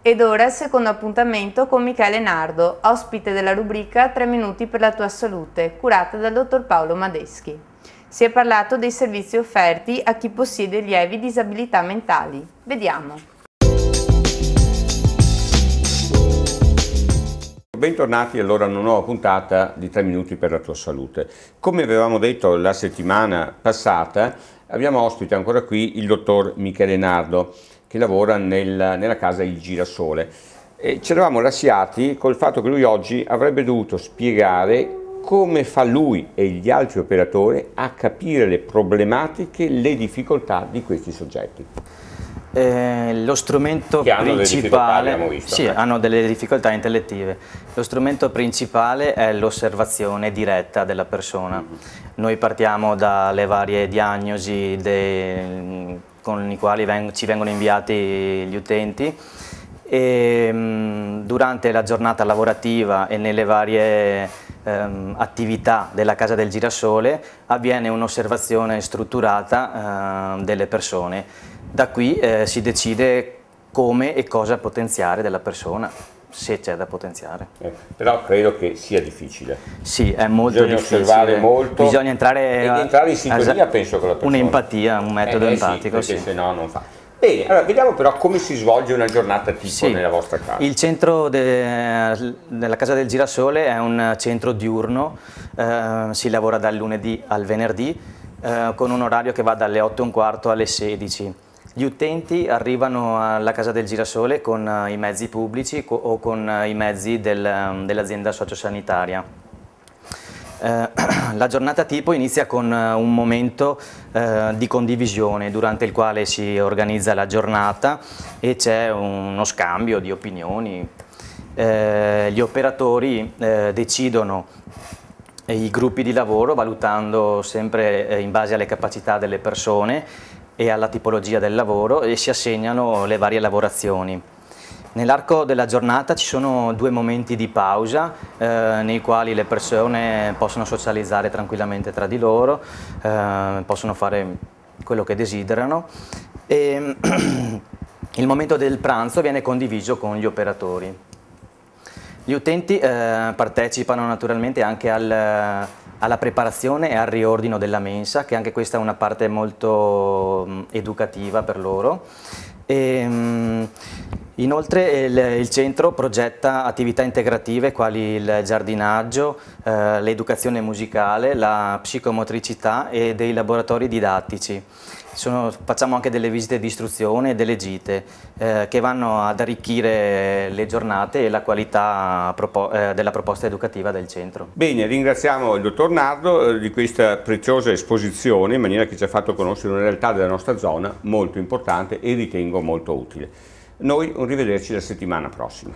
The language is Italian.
Ed ora il secondo appuntamento con Michele Nardo, ospite della rubrica 3 minuti per la tua salute, curata dal dottor Paolo Madeschi. Si è parlato dei servizi offerti a chi possiede lievi disabilità mentali. Vediamo. Bentornati allora a una nuova puntata di 3 minuti per la tua salute. Come avevamo detto la settimana passata, abbiamo ospite ancora qui il dottor Michele Nardo, che lavora nella casa Il Girasole. E ci eravamo lasciati col fatto che lui oggi avrebbe dovuto spiegare come fa lui e gli altri operatori a capire le problematiche, le difficoltà di questi soggetti. Lo strumento principale, sì, hanno delle difficoltà intellettive. Lo strumento principale è l'osservazione diretta della persona. Noi partiamo dalle varie diagnosi con i quali ci vengono inviati gli utenti e durante la giornata lavorativa e nelle varie attività della Casa del Girasole avviene un'osservazione strutturata delle persone. Da qui si decide come e cosa potenziare della persona, se c'è da potenziare. Però credo che sia difficile. Sì, è molto difficile. Bisogna osservare molto. Bisogna entrare in sintonia, penso, con la persona. Un'empatia, un metodo empatico. Sì, perché se no non fa. Bene, allora vediamo però come si svolge una giornata tipo nella vostra casa. Il centro della Casa del Girasole è un centro diurno, si lavora dal lunedì al venerdì con un orario che va dalle 8:15 alle 16. Gli utenti arrivano alla Casa del Girasole con i mezzi pubblici o con i mezzi dell'azienda sociosanitaria. La giornata tipo inizia con un momento di condivisione durante il quale si organizza la giornata e c'è uno scambio di opinioni. Gli operatori decidono i gruppi di lavoro valutando sempre in base alle capacità delle persone e alla tipologia del lavoro e si assegnano le varie lavorazioni. Nell'arco della giornata ci sono 2 momenti di pausa nei quali le persone possono socializzare tranquillamente tra di loro, possono fare quello che desiderano e il momento del pranzo viene condiviso con gli operatori. Gli utenti partecipano naturalmente anche alla preparazione e al riordino della mensa, che anche questa è una parte molto educativa per loro. Inoltre il centro progetta attività integrative quali il giardinaggio, l'educazione musicale, la psicomotricità e dei laboratori didattici. Facciamo anche delle visite di istruzione e delle gite che vanno ad arricchire le giornate e la qualità della proposta educativa del centro. Bene, ringraziamo il dottor Nardo di questa preziosa esposizione in maniera che ci ha fatto conoscere una realtà della nostra zona molto importante e ritengo molto utile. Noi un rivederci la settimana prossima.